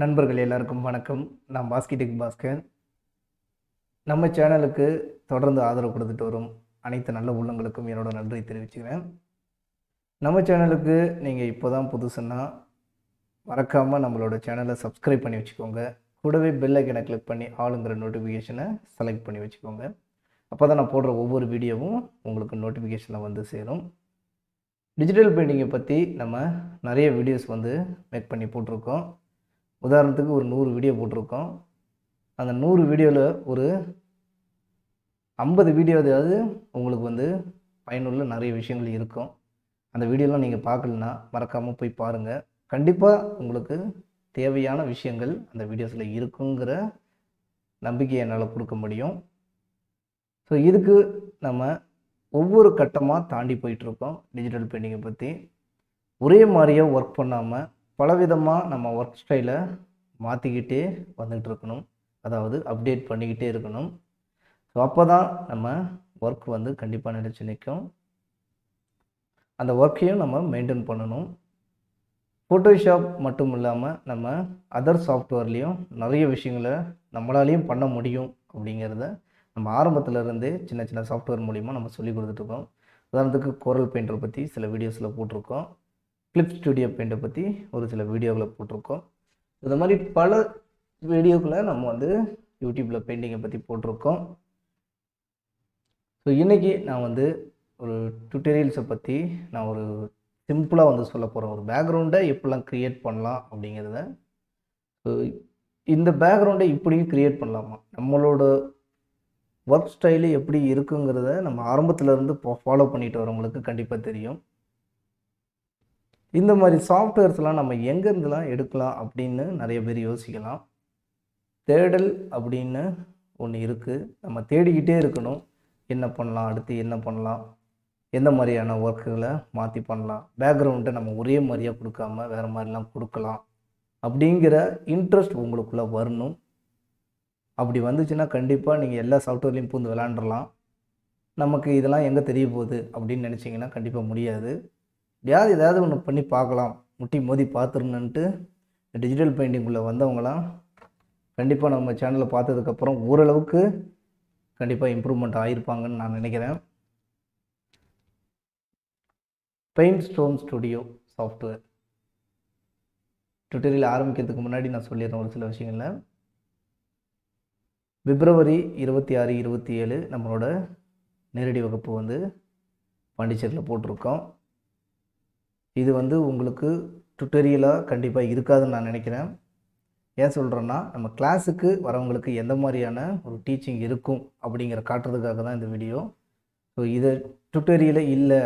நண்பர்கள் எல்லாருக்கும் வணக்கம். நான் பாஸ்கெட்டிக் பாஸ்கர். நம்ம சேனலுக்கு தொடர்ந்து ஆதரவு கொடுத்துட்டு வரும் அனைத்து நல்ல உள்ளங்களுக்கும் என்னோட நன்றியை தெரிவிச்சுக்கிறேன். நம்ம சேனலுக்கு நீங்கள் இப்போ தான் புதுசுன்னா மறக்காமல் நம்மளோட சேனலை சப்ஸ்கிரைப் பண்ணி வச்சுக்கோங்க. கூடவே பெல் ஐக்கனை கிளிக் பண்ணி ஆளுங்கிற நோட்டிஃபிகேஷனை செலக்ட் பண்ணி வச்சுக்கோங்க. அப்போ தான் நான் போடுற ஒவ்வொரு வீடியோவும் உங்களுக்கு நோட்டிஃபிகேஷனில் வந்து சேரும். டிஜிட்டல் பெயிண்டிங்கை பற்றி நம்ம நிறைய வீடியோஸ் வந்து மேக் பண்ணி போட்டிருக்கோம். உதாரணத்துக்கு ஒரு 100 வீடியோ போட்டிருக்கோம். அந்த 100 வீடியோவில் ஒரு 50 வீடியோவாவது உங்களுக்கு வந்து பயனுள்ள நிறைய விஷயங்கள் இருக்கும். அந்த வீடியோலாம் நீங்கள் பார்க்கலன்னா மறக்காமல் போய் பாருங்கள். கண்டிப்பாக உங்களுக்கு தேவையான விஷயங்கள் அந்த வீடியோஸில் இருக்குங்கிற நம்பிக்கையை என்னால் கொடுக்க முடியும். ஸோ இதுக்கு நம்ம ஒவ்வொரு கட்டமாக தாண்டி போயிட்டுருக்கோம். டிஜிட்டல் பெயிண்டிங்கை பற்றி ஒரே மாதிரியாக ஒர்க் பண்ணாமல் பலவிதமாக நம்ம ஒர்க் ஸ்டைலை மாற்றிக்கிட்டே வந்துகிட்டு இருக்கணும். அதாவது அப்டேட் பண்ணிக்கிட்டே இருக்கணும். ஸோ அப்போ தான் நம்ம ஒர்க் வந்து கண்டிப்பாக நிலைச்சு நிற்கும். அந்த ஒர்க்கையும் நம்ம மெயின்டைன் பண்ணணும். ஃபோட்டோஷாப் மட்டும் இல்லாமல் நம்ம அதர் சாஃப்ட்வேர்லேயும் நிறைய விஷயங்களை நம்மளாலேயும் பண்ண முடியும் அப்படிங்கிறத நம்ம ஆரம்பத்துலேருந்தே சின்ன சின்ன சாஃப்ட்வேர் மூலிமா நம்ம சொல்லி கொடுத்துட்ருக்கோம். உதாரணத்துக்கு கோரல் பெயிண்டரை பற்றி சில வீடியோஸில் போட்டிருக்கோம். கிளிப் ஸ்டுடியோ பெயிண்டை பற்றி ஒரு சில வீடியோக்களை போட்டிருக்கோம். இந்த மாதிரி பல வீடியோக்களை நம்ம வந்து யூடியூப்பில் பெயிண்டிங்கை பற்றி போட்டிருக்கோம். ஸோ இன்றைக்கி நான் வந்து ஒரு டுட்டோரியல்ஸை பற்றி நான் ஒரு சிம்பிளாக வந்து சொல்ல போகிறேன். ஒரு பேக்ரவுண்டை எப்படிலாம் க்ரியேட் பண்ணலாம் அப்படிங்கிறத. ஸோ இந்த பேக்ரவுண்டை இப்படியும் க்ரியேட் பண்ணலாமா, நம்மளோட ஒர்க் ஸ்டைலு எப்படி இருக்குங்கிறத நம்ம ஆரம்பத்துலேருந்து ஃபாலோ பண்ணிட்டு வரவங்களுக்கு கண்டிப்பாக தெரியும். இந்த மாதிரி சாஃப்ட்வேர்ஸ்லாம் நம்ம எங்கேருந்துலாம் எடுக்கலாம் அப்படின்னு நிறைய பேர் யோசிக்கலாம். தேடல் அப்படின்னு ஒன்று இருக்குது. நம்ம தேடிக்கிட்டே இருக்கணும். என்ன பண்ணலாம், அடுத்து என்ன பண்ணலாம், எந்த மாதிரியான ஒர்க்குகளை மாற்றி பண்ணலாம், பேக்ரவுண்டை நம்ம ஒரே மாதிரியாக கொடுக்காம வேறு மாதிரிலாம் கொடுக்கலாம் அப்படிங்கிற இன்ட்ரெஸ்ட் உங்களுக்குள்ளே வரணும். அப்படி வந்துச்சுன்னா கண்டிப்பாக நீங்கள் எல்லா சாஃப்ட்வேர்லேயும் பூந்து விளாண்டுடலாம். நமக்கு இதெல்லாம் எங்கே தெரிய போகுது அப்படின்னு நினச்சிங்கன்னா கண்டிப்பாக முடியாது. ஏதாவது ஒன்று பண்ணி பார்க்கலாம், முட்டி மோதி பார்த்துருணுன்ட்டு டிஜிட்டல் பெயிண்டிங்குள்ளே வந்தவங்களாம் கண்டிப்பாக நம்ம சேனலை பார்த்ததுக்கப்புறம் ஓரளவுக்கு கண்டிப்பாக இம்ப்ரூவ்மெண்ட் ஆகிருப்பாங்கன்னு நான் நினைக்கிறேன். Paint stone studio software tutorial ஆரம்பிக்கிறதுக்கு முன்னாடி நான் சொல்லிடுறேன் ஒரு சில விஷயங்களை. பிப்ரவரி 26, 27 நம்மளோட நேரடி வகுப்பு வந்து பாண்டிச்சேரியில் போட்டிருக்கோம். இது வந்து உங்களுக்கு டுட்டோரியலாக கண்டிப்பாக இருக்காதுன்னு நான் நினைக்கிறேன். ஏன் சொல்கிறேன்னா, நம்ம கிளாஸுக்கு வரவங்களுக்கு எந்த மாதிரியான ஒரு டீச்சிங் இருக்கும் அப்படிங்கிற காட்டுறதுக்காக தான் இந்த வீடியோ. ஸோ இதை டுட்டோரியலே இல்லை,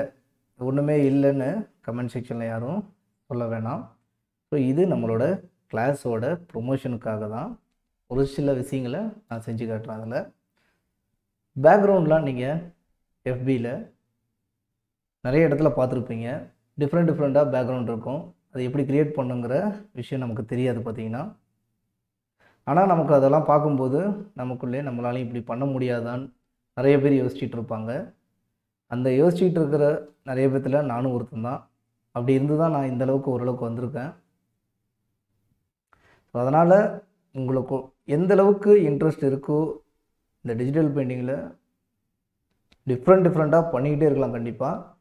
ஒன்றுமே இல்லைன்னு கமெண்ட் செக்ஷனில் யாரும் சொல்ல வேணாம். ஸோ இது நம்மளோட கிளாஸோட ப்ரொமோஷனுக்காக தான் ஒரு சில விஷயங்களை நான் செஞ்சு காட்டுறேன். அதில் பேக்ரவுண்ட்லாம் நீங்கள் எஃபியில் நிறைய இடத்துல பார்த்துருப்பீங்க. டிஃப்ரெண்ட்டாக பேக்ரவுண்ட் இருக்கும். அது எப்படி க்ரியேட் பண்ணுங்கிற விஷயம் நமக்கு தெரியாது பார்த்தீங்கன்னா. ஆனால் நமக்கு அதெல்லாம் பார்க்கும்போது நமக்குள்ளே நம்மளாலையும் இப்படி பண்ண முடியாதான்னு நிறைய பேர் யோசிச்சுட்டு இருப்பாங்க. அந்த யோசிச்சுட்டு இருக்கிற நிறைய பேர்த்தில் நானும் ஒருத்தன் தான். அப்படி இருந்து தான் நான் இந்தளவுக்கு ஓரளவுக்கு வந்திருக்கேன். ஸோ அதனால் உங்களுக்கு எந்த அளவுக்கு இன்ட்ரெஸ்ட் இருக்கோ இந்த டிஜிட்டல் பெயிண்டிங்கில் டிஃப்ரெண்ட்டாக பண்ணிக்கிட்டே இருக்கலாம். கண்டிப்பாக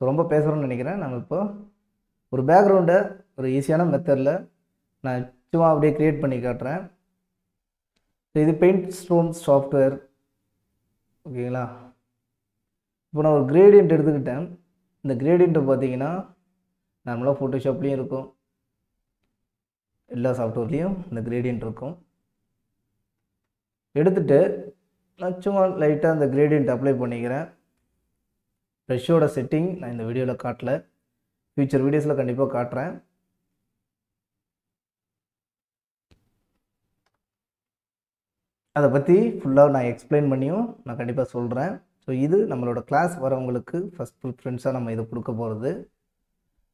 ரொம்ப பேசுகிறோன்னு நினைக்கிறேன். நம்ம இப்போ ஒரு பேக்ரவுண்டை ஒரு ஈஸியான மெத்தடில் நான் சும்மா அப்படியே க்ரியேட் பண்ணி காட்டுறேன். இது பெயிண்ட் ஸ்டோன் சாஃப்ட்வேர், ஓகேங்களா. இப்போ நான் ஒரு கிரேடியன்ட் எடுத்துக்கிட்டேன். இந்த கிரேடியண்ட்டை பார்த்தீங்கன்னா நார்மலாக ஃபோட்டோஷாப்லேயும் இருக்கும், எல்லா சாஃப்ட்வேர்லேயும் இந்த கிரேடியன்ட் இருக்கும். எடுத்துகிட்டு நான் சும்மா லைட்டாக அந்த கிரேடியன்ட் அப்ளை பண்ணிக்கிறேன். ப்ரெஷ்ஷோட செட்டிங் நான் இந்த வீடியோவில் காட்டல, ஃபியூச்சர் வீடியோஸில் கண்டிப்பாக காட்டுறேன். அதை பற்றி ஃபுல்லாக நான் எக்ஸ்பிளைன் பண்ணியும் நான் கண்டிப்பாக சொல்கிறேன். ஸோ இது நம்மளோட கிளாஸ் வரவங்களுக்கு ஃபஸ்ட் ப்ரிஃபரன்ஸாக நம்ம இதை கொடுக்க போகிறது.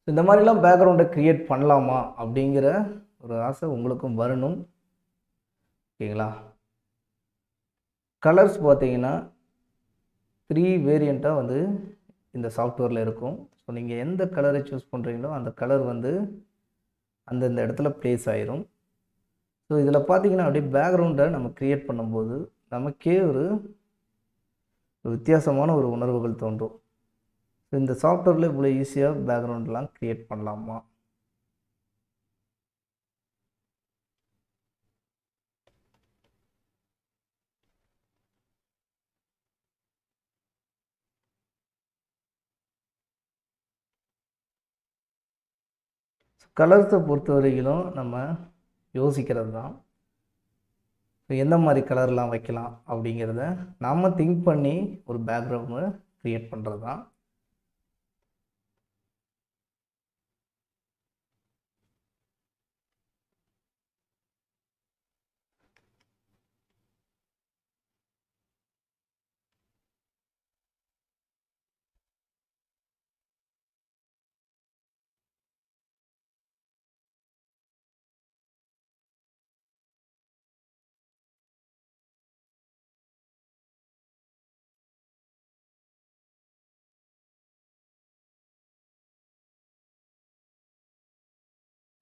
இந்த மாதிரிலாம் பேக்ரவுண்டை க்ரியேட் பண்ணலாமா அப்படிங்கிற ஒரு ஆசை உங்களுக்கும் வரணும், ஓகேங்களா. கலர்ஸ் பார்த்தீங்கன்னா 3 வேரியண்ட்டாக வந்து இந்த சாஃப்ட்வேரில் இருக்கும். ஸோ நீங்கள் எந்த கலரை சூஸ் பண்ணுறீங்களோ அந்த கலர் வந்து அந்தந்த இடத்துல ப்ளேஸ் ஆயிரும். ஸோ இதில் பார்த்தீங்கன்னா அப்படியே பேக்ரவுண்டை நம்ம க்ரியேட் பண்ணும்போது நமக்கே ஒரு வித்தியாசமான ஒரு உணர்வுகள் தோன்றும். ஸோ இந்த சாஃப்ட்வேரில் இவ்வளோ ஈஸியாக பேக்ரவுண்ட்லாம் க்ரியேட் பண்ணலாமா? கலர்ஸை பொறுத்த வரைக்கும் நம்ம யோசிக்கிறது தான். ஸோ எந்த மாதிரி கலர்லாம் வைக்கலாம் அப்படிங்கிறத நாம் திங்க் பண்ணி ஒரு பேக்ரவுண்டு க்ரியேட் பண்ணுறது தான்.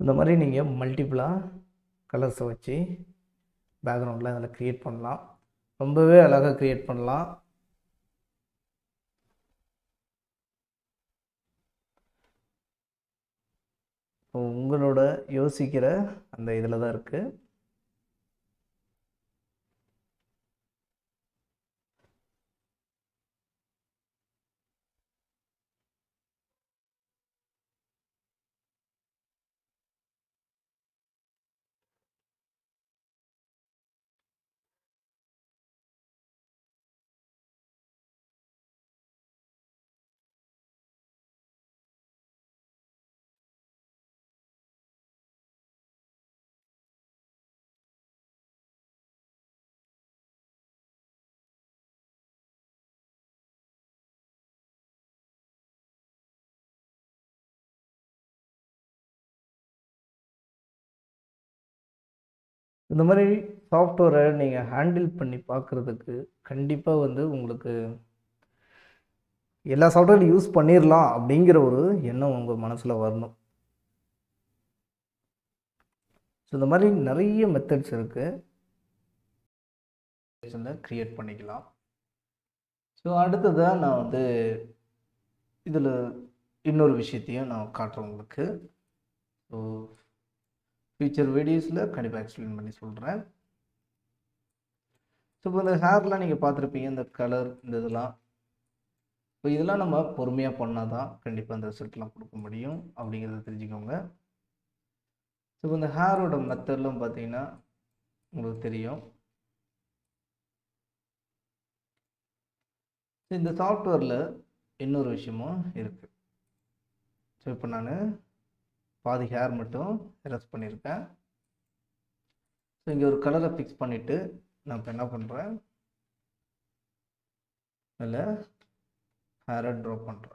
இந்த மாதிரி நீங்கள் மல்டிபிளாக கலர்ஸை வச்சு பேக்ரவுண்டில் அதில் க்ரியேட் பண்ணலாம். ரொம்பவே அழகாக க்ரியேட் பண்ணலாம். உங்களோட யோசிக்கிற அந்த இதில் தான் இருக்குது. இந்த மாதிரி சாஃப்ட்வேரை நீங்கள் ஹேண்டில் பண்ணி பார்க்குறதுக்கு கண்டிப்பாக வந்து உங்களுக்கு எல்லா சாஃப்ட்வேரும் யூஸ் பண்ணிடலாம் அப்படிங்கிற ஒரு எண்ணம் உங்கள் மனசில் வரணும். ஸோ இந்த மாதிரி நிறைய மெத்தட்ஸ் இருக்குது, க்ரியேட் பண்ணிக்கலாம். ஸோ அடுத்ததாக நான் வந்து இதில் இன்னொரு விஷயத்தையும் நான் காட்டுறேன் உங்களுக்கு. ஸோ ஃபியூச்சர் வீடியோஸில் கண்டிப்பாக எக்ஸ்பிளைன் பண்ணி சொல்கிறேன். ஸோ இப்போ இந்த ஹேர்லாம் நீங்கள் பார்த்துருப்பீங்க, இந்த கலர் இந்த இதெல்லாம். இப்போ இதெல்லாம் நம்ம பொறுமையாக பண்ணால் தான் கண்டிப்பாக அந்த ரிசல்ட்லாம் கொடுக்க முடியும் அப்படிங்கிறத தெரிஞ்சுக்கோங்க. ஸோ இப்போ இந்த ஹேரோட மெத்தட்லாம் பார்த்தீங்கன்னா உங்களுக்கு தெரியும். இந்த சாஃப்ட்வேரில் இன்னொரு விஷயமும் இருக்குது. ஸோ இப்போ நான் பாதி ஹேர் மட்டும் ரெஸ்ட் பண்ணியிருக்கேன். ஸோ இங்கே ஒரு கலரை ஃபிக்ஸ் பண்ணிவிட்டு நான் இப்போ என்ன பண்ணுறேன், அதில் ஹேரை ட்ராப் பண்ணுறேன்.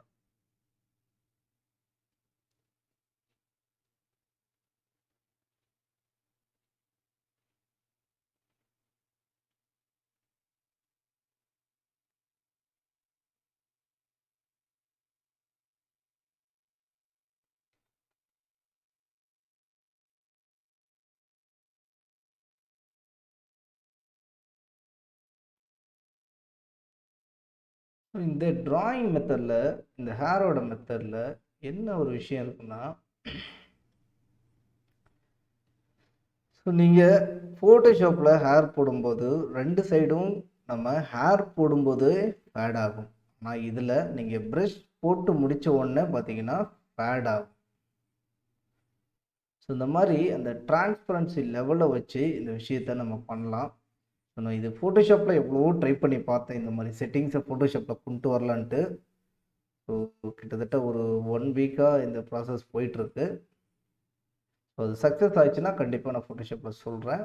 இந்த டிராயிங் மெத்தடில், இந்த ஹேரோட மெத்தடில் என்ன ஒரு விஷயம் இருக்குன்னா, ஸோ நீங்கள் ஃபோட்டோஷாப்பில் ஹேர் போடும்போது 2 சைடும் நம்ம ஹேர் போடும்போது ஃபேட் ஆகும். ஆனால் இதில் நீங்கள் ப்ரஷ் போட்டு முடித்த உடனே பார்த்தீங்கன்னா ஃபேட் ஆகும். ஸோ இந்த மாதிரி அந்த டிரான்ஸ்பரன்சி லெவலை வச்சு இந்த விஷயத்தை நம்ம பண்ணலாம். நான் இது ஃபோட்டோஷாப்பில் எவ்வளவோ ட்ரை பண்ணி பார்த்தேன், இந்த மாதிரி செட்டிங்ஸை ஃபோட்டோஷாப்பில் கொண்டு வரலான்ட்டு. ஸோ கிட்டத்தட்ட ஒரு 1 வீக்காக இந்த ப்ராசஸ் போயிட்டுருக்கு. ஸோ அது சக்ஸஸ் ஆயிடுச்சுன்னா கண்டிப்பாக நான் ஃபோட்டோஷாப்பில் சொல்கிறேன்.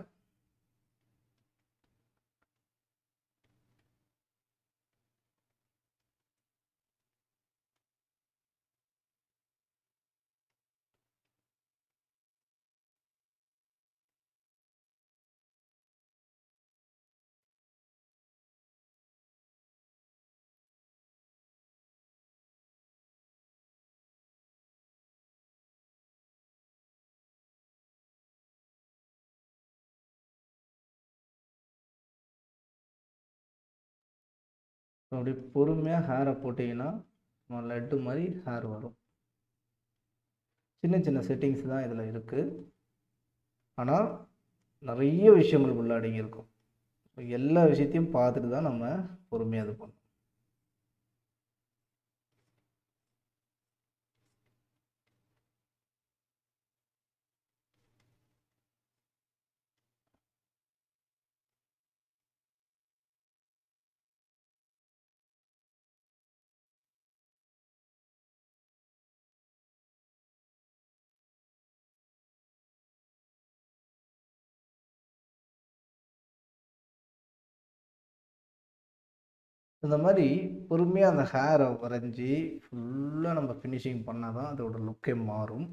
அப்படி பொறுமையாக ஹேரை போட்டிங்கன்னா லட்டு மாதிரி ஹேர் வரும். சின்ன சின்ன செட்டிங்ஸ் தான் இதில் இருக்குது, ஆனால் நிறைய விஷயங்கள் உள்ள அடங்கி இருக்கும். எல்லா விஷயத்தையும் பார்த்துட்டு தான் நம்ம பொறுமையாக இது பண்ணணும். இந்த மாதிரி பொறுமையாக அந்த ஹேரை வரைஞ்சி ஃபுல்லாக நம்ம ஃபினிஷிங் பண்ணால் தான் அதோட லுக்கே மாறும்.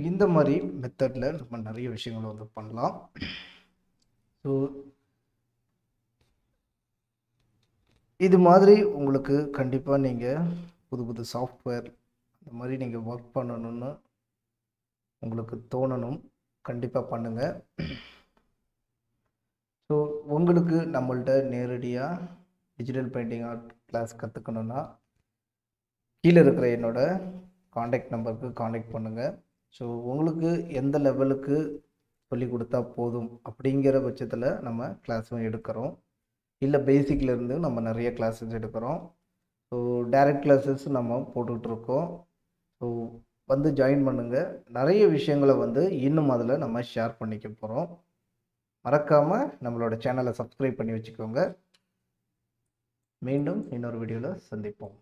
இந்த மாதிரி மெத்தடில் நம்ம நிறைய விஷயங்களை வந்து பண்ணலாம். ஸோ இது மாதிரி உங்களுக்கு கண்டிப்பாக நீங்கள் புது புது சாஃப்ட்வேர் இந்த மாதிரி நீங்கள் ஒர்க் பண்ணணும்னு உங்களுக்கு தோணணும், கண்டிப்பாக பண்ணுங்கள். ஸோ உங்களுக்கு நம்மள்ட்ட நேரடியாக டிஜிட்டல் பெயிண்டிங் ஆர்ட் கிளாஸ் கற்றுக்கணுன்னா கீழே இருக்கிற என்னோட காண்டாக்ட் நம்பருக்கு காண்டாக்ட் பண்ணுங்கள். ஸோ உங்களுக்கு எந்த லெவலுக்கு சொல்லி கொடுத்தா போதும் அப்படிங்கிற பட்சத்தில் நம்ம கிளாஸும் எடுக்கிறோம், இல்லை பேசிக்லேருந்து நம்ம நிறைய கிளாஸஸ் எடுக்கிறோம். ஸோ டைரக்ட் கிளாஸஸ் நம்ம போட்டுட்ருக்கோம். ஸோ வந்து ஜாயின் பண்ணுங்கள். நிறைய விஷயங்களை வந்து இன்னும் அதில் நம்ம ஷேர் பண்ணிக்க போகிறோம். மறக்காமல் நம்மளோட சேனலை சப்ஸ்கிரைப் பண்ணி வச்சுக்கோங்க. மீண்டும் இன்னொரு வீடியோவில் சந்திப்போம்.